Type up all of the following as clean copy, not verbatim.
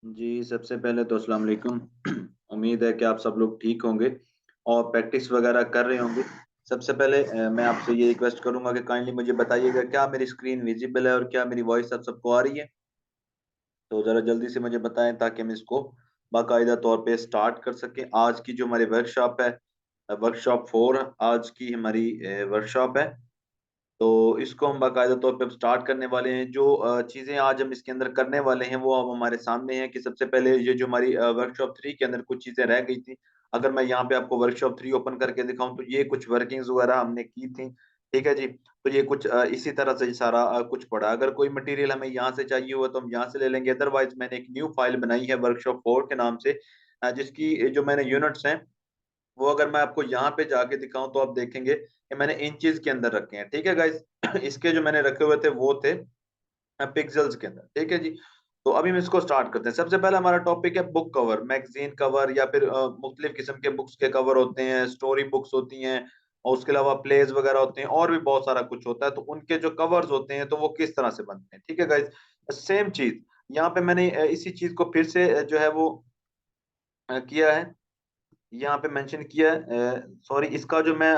जी, सबसे पहले तो अस्सलाम वालेकुम। उम्मीद है कि आप सब लोग ठीक होंगे और प्रैक्टिस वगैरह कर रहे होंगे। सबसे पहले मैं आपसे ये रिक्वेस्ट करूँगा कि काइंडली मुझे बताइएगा क्या मेरी स्क्रीन विज़िबल है और क्या मेरी वॉइस आप सबको आ रही है? तो ज़रा जल्दी से मुझे बताएँ ताकि हम इसको बाकायदा तौर पे स्टार्ट कर सकें। आज की जो हमारी वर्कशॉप है वर्कशॉप 4 आज की हमारी वर्कशॉप है। तो इसको हम बाकायदा तौर पे अब स्टार्ट करने वाले हैं। जो चीज़ें आज हम इसके अंदर करने वाले हैं, वो अब हमारे सामने हैं कि सबसे पहले ये जो हमारी वर्कशॉप 3 के अंदर कुछ चीज़ें रह गई थी। अगर मैं यहाँ पे आपको वर्कशॉप 3 ओपन करके दिखाऊँ, तो ये कुछ वर्किंग्स वगैरह हमने की थी। ठीक है जी? तो ये कुछ इसी तरह से सारा कुछ पड़ा। अगर कोई मटीरियल हमें यहाँ से चाहिए हुआ, तो हम यहाँ से ले लेंगे। अदरवाइज़ मैंने एक न्यू फाइल बनाई है वर्कशॉप 4 के नाम से जिसकी जो मैंने यूनिट्स हैं वो अगर मैं आपको यहाँ पे जाके दिखाऊँ तो आप देखेंगे कि मैंने इंचेस के अंदर रखे हैं, ठीक है गाइज़? इसके जो मैंने रखे हुए थे वो थे पिक्सेल्स के अंदर, ठीक है जी? तो अभी हम इसको स्टार्ट करते हैं। सबसे पहला हमारा टॉपिक है बुक कवर, मैगज़ीन कवर या फिर मुख्तलिफ किस्म के बुक्स के कवर होते हैं, स्टोरी बुक्स होती हैं और उसके अलावा प्लेज़ वगैरह होते हैं और भी बहुत सारा कुछ होता है, तो उनके जो कवर्स होते हैं तो वो किस तरह से बनते हैं, ठीक है गाइज़? सेम चीज़, यहाँ पे मैंने इसी चीज़ को फिर से जो है वो किया है यहाँ पे मेंशन किया है सॉरी इसका जो मैं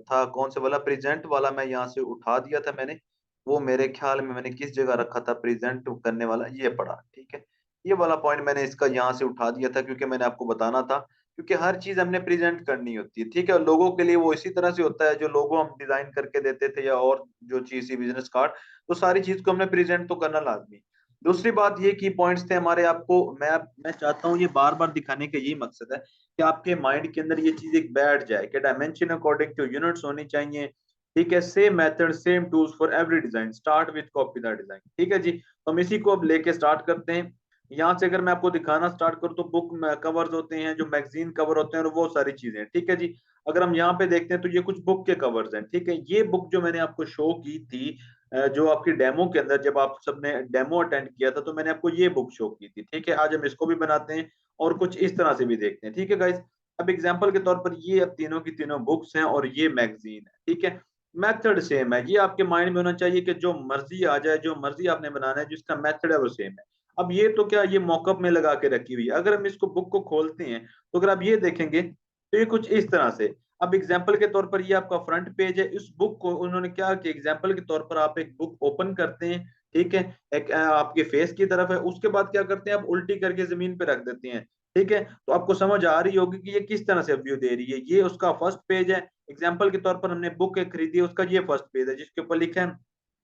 था कौन से वाला प्रेजेंट वाला मैं यहाँ से उठा दिया था मैंने, वो मेरे ख्याल में मैंने किस जगह रखा था प्रेजेंट करने वाला ये पड़ा, ठीक है। ये वाला पॉइंट मैंने इसका यहाँ से उठा दिया था क्योंकि मैंने आपको बताना था, क्योंकि हर चीज़ हमने प्रेजेंट करनी होती है, ठीक है। और लोगों के लिए वो इसी तरह से होता है जो लोगो हम डिज़ाइन करके देते थे या और जो चीज़ थी बिज़नेस कार्ड, तो सारी चीज़ को हमने प्रेजेंट तो करना लाज़मी। दूसरी बात ये की पॉइंट्स थे हमारे आपको मैं चाहता हूँ ये बार-बार दिखाने का यही मकसद है कि आपके माइंड के अंदर ये चीज़ एक बैठ जाए कि डायमेंशन अकॉर्डिंग टू यूनिट्स होनी चाहिए, ठीक है? Same method, same tools for every design, start with copy the design, ठीक है जी? तो हम इसी को अब लेके स्टार्ट करते हैं। यहाँ से अगर मैं आपको दिखाना स्टार्ट करूँ तो बुक में कवर्स होते हैं, जो मैगज़ीन कवर होते हैं और वो सारी चीज़ें, ठीक है जी? अगर हम यहाँ पे देखते हैं तो ये कुछ बुक के कवर्स हैं, ठीक है? ये बुक जो मैंने आपको शो की थी जो आपकी डेमो के अंदर जब आप सबने डेमो अटेंड किया था, तो मैंने आपको ये बुक शो की थी, ठीक है? आज हम इसको भी बनाते हैं और कुछ इस तरह से भी देखते हैं, ठीक है गाइज़? अब एग्जांपल के तौर पर ये अब तीनों की तीनों बुक्स हैं और ये मैगज़ीन है, ठीक है? मेथड सेम है, ये आपके माइंड में होना चाहिए कि जो मर्ज़ी आ जाए, जो मर्ज़ी आपने बनाना है, जिसका मेथड है वो सेम है। अब ये तो क्या ये मॉकअप में लगा के रखी हुई है, अगर हम इसको बुक को खोलते हैं, तो अगर आप ये देखेंगे, तो ये कुछ इस तरह से अब एग्जांपल के तौर पर ये आपका फ्रंट पेज है, इस बुक को उन्होंने क्या किया एग्जांपल के तौर पर आप एक बुक ओपन करते हैं, ठीक है? एक आपके फेस की तरफ है, उसके बाद क्या करते हैं आप उल्टी करके ज़मीन पे रख देते हैं, ठीक है? तो आपको समझ आ रही होगी कि ये किस तरह से व्यू दे रही है। ये उसका फर्स्ट पेज है, एग्जांपल के तौर पर हमने बुक एक खरीदी है, उसका ये फर्स्ट पेज है जिसके ऊपर लिखा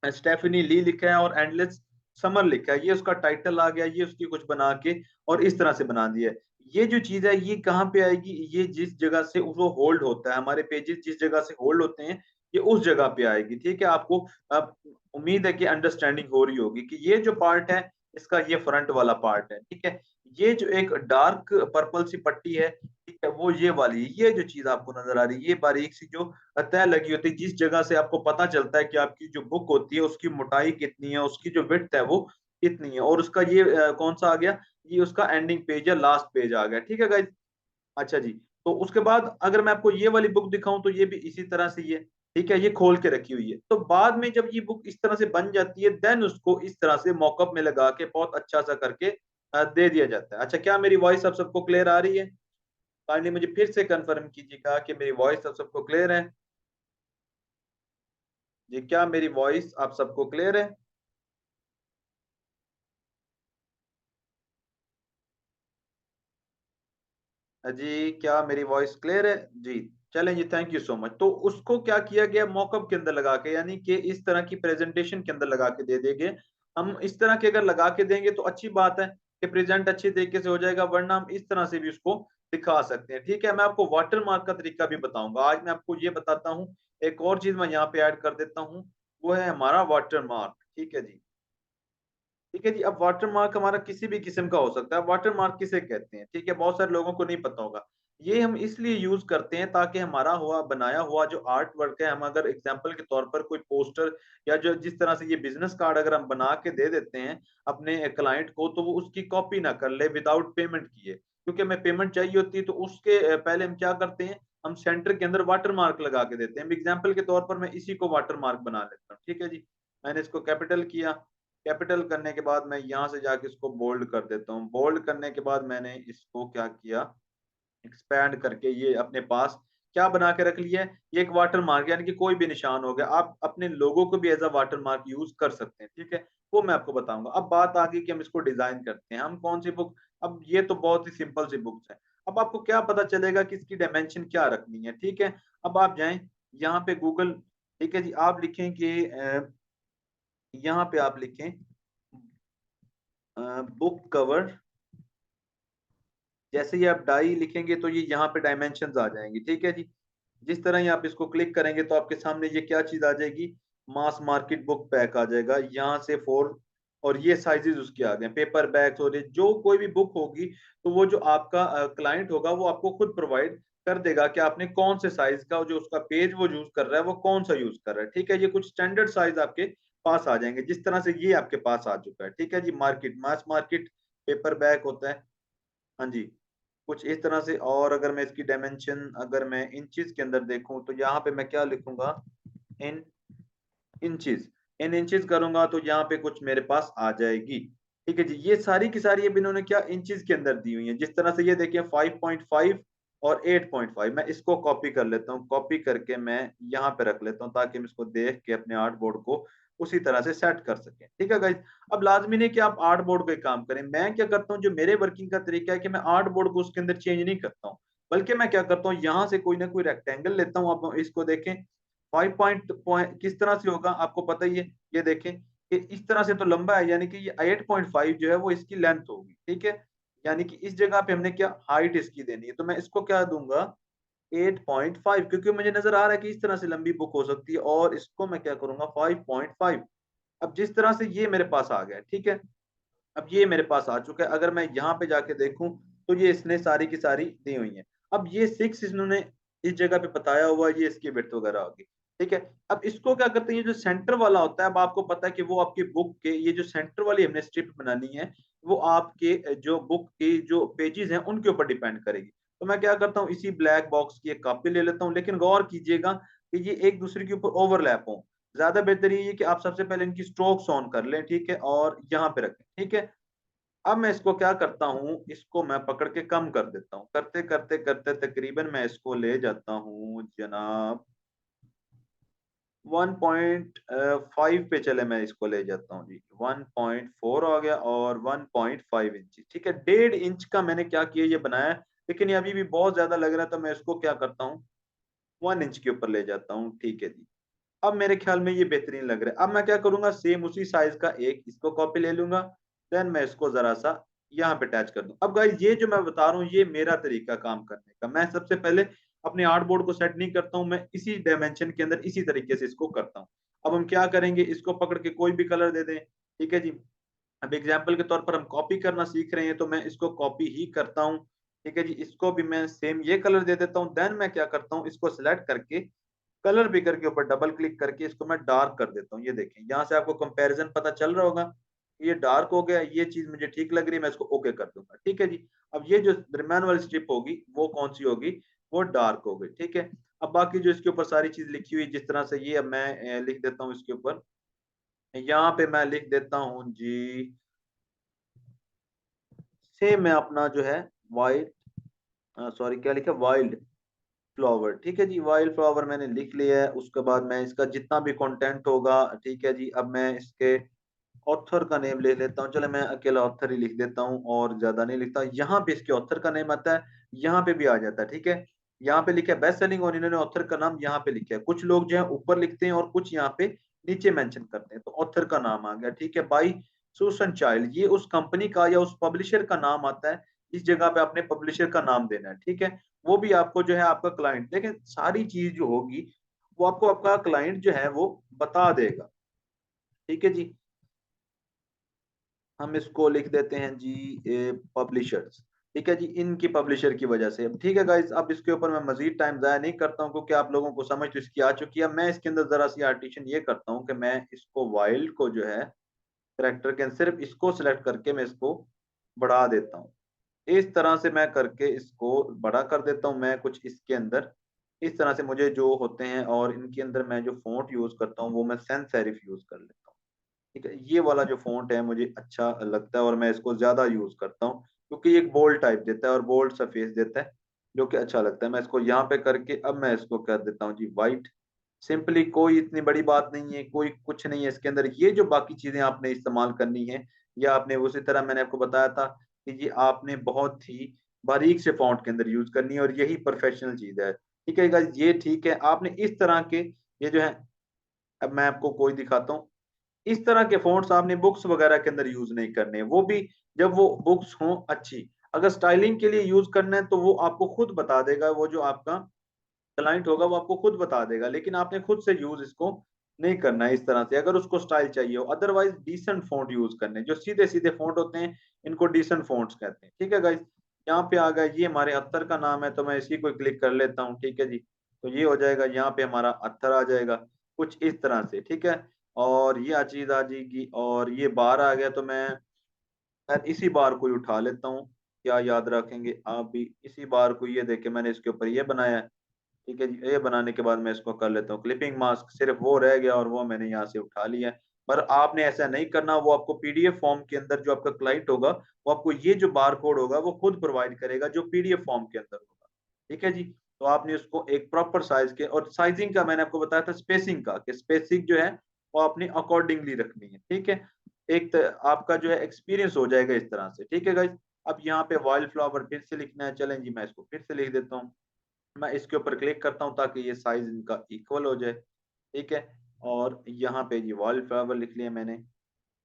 है स्टेफनी ली लिखा है और एंडलेस समर लिखा है। ये उसका टाइटल आ गया, ये उसकी कुछ बना के और इस तरह से बना दिया है। ये जो चीज़ है ये कहाँ पे आएगी? ये जिस जगह से वो होल्ड होता है, हमारे पेजेज़ जिस जगह से होल्ड होते हैं, ये उस जगह पे आएगी, ठीक है? आपको अब उम्मीद है कि अंडरस्टैंडिंग हो रही होगी कि ये जो पार्ट है, इसका ये फ्रंट वाला पार्ट है, ठीक है? ये जो एक डार्क पर्पल सी पट्टी है, ठीक है? वो ये वाली है। ये जो चीज़ आपको नज़र आ रही है, ये बारीक सी जो तय लगी होती है, जिस जगह से आपको पता चलता है कि आपकी जो बुक होती है, उसकी मोटाई कितनी है, उसकी जो विड्थ है वो कितनी है और उसका ये कौन-सा आ गया? ये उसका एंडिंग पेज या लास्ट पेज आ गया, ठीक है गाइज़? अच्छा जी, तो उसके बाद अगर मैं आपको ये वाली बुक दिखाऊँ तो ये भी इसी तरह से ही है, ठीक है? ये खोल के रखी हुई है। तो बाद में जब ये बुक इस तरह से बन जाती है देन उसको इस तरह से मॉकअप में लगा के बहुत अच्छा-सा करके दे दिया जाता है। अच्छा क्या मेरी वॉइस अब सबको क्लियर आ रही है? काइंडली मुझे फिर से कन्फर्म कीजिएगा कि मेरी वॉइस अब सबको क्लियर है? जी, क्या मेरी वॉइस आप सबको क्लियर है? जी, क्या मेरी वॉइस क्लियर है? जी, चलें जी, थैंक यू सो मच। तो उसको क्या किया गया मॉकअप के अंदर लगा के यानी कि इस तरह की प्रेज़ेंटेशन के अंदर लगा के दे देंगे। हम इस तरह के अगर लगा के देंगे तो अच्छी बात है कि प्रेज़ेंट अच्छी तरीके से हो जाएगा वरना हम इस तरह से भी उसको दिखा सकते हैं, ठीक है? मैं आपको वाटरमार्क का तरीका भी बताऊँगा। आज मैं आपको ये बताता हूँ, एक और चीज़ मैं यहाँ पे ऐड कर देता हूँ, वो है हमारा वाटरमार्क, ठीक है जी। ठीक है जी, अब वाटर मार्क हमारा किसी भी किस्म का हो सकता है। वाटर मार्क किसे कहते हैं? ठीक है, बहुत सारे लोगों को नहीं पता होगा। ये हम इसलिए यूज़ करते हैं ताकि हमारा हुआ बनाया हुआ जो आर्ट वर्क है, हम अगर एग्ज़ाम्पल के तौर पर कोई पोस्टर या जो जिस तरह से ये बिज़नेस कार्ड अगर हम बना के दे देते हैं अपने क्लाइंट को, तो वो उसकी कॉपी ना कर ले विदाउट पेमेंट किए। क्योंकि हमें पेमेंट चाहिए होती है, तो उसके पहले हम क्या करते हैं, हम सेंटर के अंदर वाटर मार्क लगा के देते हैं। एग्ज़ाम्पल के तौर पर मैं इसी को वाटर मार्क बना लेता हूँ। ठीक है जी, मैंने इसको कैपिटल किया। कैपिटल करने के बाद मैं यहाँ से जाके इसको बोल्ड कर देता हूँ। बोल्ड करने के बाद मैंने इसको क्या किया, एक्सपैंड करके ये अपने पास क्या बना के रख लिया है, ये एक वाटर मार्क, यानी कि कोई भी निशान हो गया। आप अपने लोगों को भी as a watermark use कर सकते हैं, ठीक है, वो मैं आपको बताऊंगा। अब बात आ गई कि हम इसको डिजाइन करते हैं, हम कौन सी बुक। अब ये तो बहुत ही सिंपल सी बुक्स है। अब आपको क्या पता चलेगा कि इसकी डायमेंशन क्या रखनी है, ठीक है। अब आप जाएं यहाँ पे गूगल, ठीक है जी, आप लिखें कि यहाँ पे आप लिखें बुक कवर। जैसे ही आप डाई लिखेंगे तो ये यहाँ पे डायमेंशंस आ जाएंगी, ठीक है जी। जिस तरह ही आप इसको क्लिक करेंगे तो आपके सामने ये क्या चीज आ जाएगी, मास मार्केट बुक पैक आ जाएगा यहाँ से 4। और ये साइजेस उसके आ गए, पेपर बैग्स, और ये जो कोई भी बुक होगी तो वो जो आपका क्लाइंट होगा वो आपको खुद प्रोवाइड कर देगा कि आपने कौन से साइज का, जो उसका पेज वो यूज कर रहा है वो कौन सा यूज कर रहा है, ठीक है। ये कुछ स्टैंडर्ड साइज आपके पास आ जाएंगे, जिस तरह से ये आपके पास आ चुका है, ठीक है जी। Market, mass market paper bag होता है, हाँ जी, कुछ इस तरह से। और अगर मैं इसकी डायमेंशन अगर मैं इंचेस के अंदर देखूं तो यहाँ पे मैं क्या लिखूंगा, इन इंचेस। इन इंचेस करूंगा तो यहाँ पे कुछ मेरे पास आ जाएगी, ठीक है जी। ये सारी की सारी अब इन्होंने क्या इंचेस के अंदर दी हुई है, जिस तरह से ये देखिए 5.5 और 8.5। मैं इसको कॉपी कर लेता हूँ, कॉपी करके मैं यहाँ पे रख लेता हूँ ताकि हम इसको देख के अपने आर्ट बोर्ड को उसी तरह से सेट कर सकें, ठीक है गाइज। अब लाजमी नहीं कि आप आर्ट बोर्ड पे काम करें, मैं क्या करता हूँ, जो मेरे वर्किंग का तरीका है कि मैं आर्ट बोर्ड को उसके अंदर चेंज नहीं करता हूँ, बल्कि मैं क्या करता हूँ, यहाँ से कोई ना कोई रेक्टेंगल लेता हूँ। आप इसको देखें 5 पॉइंट किस तरह से होगा आपको पता ही है, ये देखें कि इस तरह से तो लंबा है, यानी कि ये 8.5 जो है वो इसकी लेंथ होगी, ठीक है। यानी कि इस जगह पे हमने क्या हाइट इसकी देनी है, तो मैं इसको क्या दूंगा 8.5, क्योंकि मुझे नजर आ रहा है कि इस तरह से लंबी बुक हो सकती है, और इसको मैं क्या करूंगा 5.5। अब जिस तरह से ये मेरे पास आ गया, ठीक है, अब ये मेरे पास आ चुका है। अगर मैं यहाँ पे जाके देखूं तो ये इसने सारी की सारी दी हुई है। अब ये 6 इन्होंने इस जगह पे बताया हुआ है, ये इसकी विड्थ वगैरह होगी, ठीक है। अब इसको क्या करते हैं, ये जो सेंटर वाला होता है, अब आपको पता है कि वो आपकी बुक के ये जो सेंटर वाली हमने स्ट्रिप बनानी है वो आपके जो बुक के जो पेजेस हैं उनके ऊपर डिपेंड करेगी। तो मैं क्या करता हूँ, इसी ब्लैक बॉक्स की एक कॉपी ले लेता हूँ, लेकिन गौर कीजिएगा कि ये एक दूसरे के ऊपर ओवरलैप हो। ज्यादा बेहतर ये है कि आप सबसे पहले इनकी स्ट्रोक्स ऑन कर लें, ठीक है, और यहाँ पे रखें, ठीक है। अब मैं इसको क्या करता हूँ, इसको मैं पकड़ के कम कर देता हूँ, करते करते करते तकरीबन मैं इसको ले जाता हूँ जनाब 1.5 पे, चले मैं इसको ले जाता हूँ जी, 1.4 आ गया और 1.5 इंच, ठीक है। 1.5 इंच का मैंने क्या किया, ये बनाया है, लेकिन ये अभी भी बहुत ज्यादा लग रहा है, तो मैं इसको क्या करता हूँ 1 इंच के ऊपर ले जाता हूँ, ठीक है जी। अब मेरे ख्याल में ये बेहतरीन लग रहा है। अब मैं क्या करूंगा, सेम उसी साइज का एक इसको कॉपी ले लूंगा, देन मैं इसको जरा सा यहाँ पे अटैच कर दूं। अब गाइस ये जो मैं बता रहा हूँ ये मेरा तरीका काम करने का, मैं सबसे पहले अपने आर्ट बोर्ड को सेट नहीं करता हूँ, मैं इसी डायमेंशन के अंदर इसी तरीके से इसको करता हूँ। अब हम क्या करेंगे, इसको पकड़ के कोई भी कलर दे दें, ठीक है जी। अब एग्जाम्पल के तौर पर हम कॉपी करना सीख रहे हैं तो मैं इसको कॉपी ही करता हूँ, ठीक है जी। इसको भी मैं सेम ये कलर दे देता हूँ, देन मैं क्या करता हूँ, इसको सिलेक्ट करके कलर पिकर के ऊपर डबल क्लिक करके इसको मैं डार्क कर देता हूँ। ये देखें यहाँ से आपको कंपैरिजन पता चल रहा होगा, ये डार्क हो गया, ये चीज मुझे ठीक लग रही है, मैं इसको ओके कर दूंगा, ठीक है जी। अब ये जो दरम्यान वाली स्ट्रिप होगी वो कौन सी होगी, वो डार्क हो गई, ठीक है। अब बाकी जो इसके ऊपर सारी चीज लिखी हुई जिस तरह से ये, अब मैं लिख देता हूँ इसके ऊपर, यहाँ पे मैं लिख देता हूँ जी, से मैं अपना जो है वाइट, सॉरी क्या लिखा, वाइल्ड फ्लावर, ठीक है जी। वाइल्ड फ्लावर मैंने लिख लिया है। उसके बाद मैं इसका जितना भी कंटेंट होगा, ठीक है जी, अब मैं इसके ऑथर का नेम ले लेता हूँ, चलो मैं अकेला ऑथर ही लिख देता हूँ और ज्यादा नहीं लिखता। यहाँ पे इसके ऑथर का नेम आता है, यहाँ पे भी आ जाता है, ठीक है। यहाँ पे लिखा है बेस्ट सेलिंग और इन्होंने ऑथर का नाम यहाँ पे लिखा है। कुछ लोग जो है ऊपर लिखते हैं और कुछ यहाँ पे नीचे मेंशन करते हैं, तो ऑथर का नाम आ गया, ठीक है। बाई सुसन चाइल्ड, ये उस कंपनी का या उस पब्लिशर का नाम आता है, इस जगह पे अपने पब्लिशर का नाम देना है, ठीक है। वो भी आपको जो है आपका क्लाइंट, लेकिन सारी चीज जो होगी वो आपको आपका क्लाइंट जो है वो बता देगा, ठीक है जी। हम इसको लिख देते हैं जी पब्लिशर्स, ठीक है जी, इनकी पब्लिशर की वजह से। ठीक है गाइस, अब इसके ऊपर मैं मजीद टाइम जाया नहीं करता हूँ क्योंकि आप लोगों को समझ तो इसकी आ चुकी है। मैं इसके अंदर जरा सी आर्टिशन ये करता हूँ कि मैं इसको वाइल्ड को जो है करेक्टर के सिर्फ इसको सिलेक्ट करके मैं इसको बढ़ा देता हूँ। इस तरह से मैं करके इसको बड़ा कर देता हूँ मैं कुछ इसके अंदर, इस तरह से मुझे जो होते हैं। और इनके अंदर मैं जो फॉन्ट यूज करता हूँ वो मैं सैंस सेरिफ यूज कर लेता हूँ। ठीक है, ये वाला जो फ़ॉन्ट है मुझे अच्छा लगता है और मैं इसको ज़्यादा यूज़ करता हूँ, क्योंकि ये एक बोल्ड टाइप देता है और बोल्ड सा फेस देता है, जो कि अच्छा लगता है। मैं इसको यहाँ पे करके अब मैं इसको कर देता हूँ जी व्हाइट। सिंपली कोई इतनी बड़ी बात नहीं है, कोई कुछ नहीं है इसके अंदर। ये जो बाकी चीज़ें आपने इस्तेमाल करनी है, या आपने उसी तरह मैंने आपको बताया था कि ये आपने बहुत ही बारीक से फ़ॉन्ट के अंदर यूज़ करनी है और यही प्रोफ़ेशनल चीज़ है। ठीक है गाइस, ये ठीक है। आपने इस तरह के ये जो है, अब मैं आपको कोई दिखाता हूँ। इस तरह के फ़ॉन्ट्स आपने बुक्स वगैरह के अंदर यूज़ नहीं करने, वो भी जब वो बुक्स हों अच्छी। अगर स्टाइलिंग के लिए यूज़ करना है तो वो आपको खुद बता देगा, वो जो आपका क्लाइंट होगा वो आपको खुद बता देगा, लेकिन आपने खुद से यूज़ इसको नहीं करना है इस तरह से, अगर उसको स्टाइल चाहिए हो। अदरवाइज़ डिसेंट फ़ॉन्ट यूज़ करने, जो सीधे-सीधे फ़ॉन्ट होते हैं, इनको डिसेंट फ़ॉन्ट्स कहते हैं। ठीक है गाइज़? यहाँ पे आ गया, ये हमारे अत्तर का नाम है, तो मैं इसी को क्लिक कर लेता हूँ। ठीक है जी? तो ये हो जाएगा, यहाँ पे हमारा अत्तर आ जाएगा, कुछ इस तरह से। ठीक है? और ये चीज़ आ जाएगी और ये बार आ गया, तो मैं इसी बार को ही उठा लेता हूँ। क्या याद रखेंगे आप भी? इसी बार को, ये देखिए मैंने इसके ऊपर ये बनाया है। ठीक है जी, ये बनाने के बाद मैं इसको कर लेता हूँ क्लिपिंग मास्क, सिर्फ़ वो रह गया और वो मैंने यहाँ से उठा लिया है। पर आपने ऐसा नहीं करना, वो आपको पीडीएफ फ़ॉर्म के अंदर जो आपका क्लाइंट होगा, वो आपको ये जो बारकोड होगा वो खुद प्रोवाइड करेगा, जो पीडीएफ फ़ॉर्म के अंदर होगा। ठीक है जी? तो आपने उसको एक प्रॉपर साइज़ के, और साइज़िंग का मैंने आपको बताया था स्पेसिंग का, कि स्पेसिंग जो है वो आपने अकॉर्डिंगली रखनी है। ठीक है? एक आपका जो है एक्सपीरियंस हो जाएगा इस तरह से। ठीक है गाइज़? अब यहाँ पे वाइल्ड फ्लावर फिर से लिखना है, चलें जी मैं इसको फिर से लिख देता हूँ। मैं इसके ऊपर क्लिक करता हूँ ताकि ये साइज़ इनका इक्वल हो जाए, ठीक है? और यहाँ पे ये वॉलपेपर लिख लिया मैंने,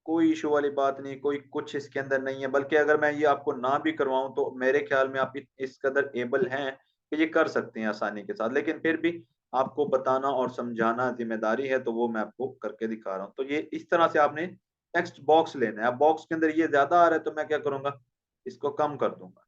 कोई इश्यू वाली बात नहीं, कोई कुछ इसके अंदर नहीं है, बल्कि अगर मैं ये आपको ना भी करवाऊँ तो मेरे ख़्याल में आप इस कदर एबल हैं कि ये कर सकते हैं आसानी के साथ। लेकिन फिर भी आपको बताना और समझाना ज़िम्मेदारी है, तो वो मैं आपको करके दिखा रहा हूँ। तो ये इस तरह से आपने टेक्स्ट बॉक्स लेना है। अब बॉक्स के अंदर ये ज़्यादा आ रहा है तो मैं क्या करूँगा, इसको कम कर दूँगा।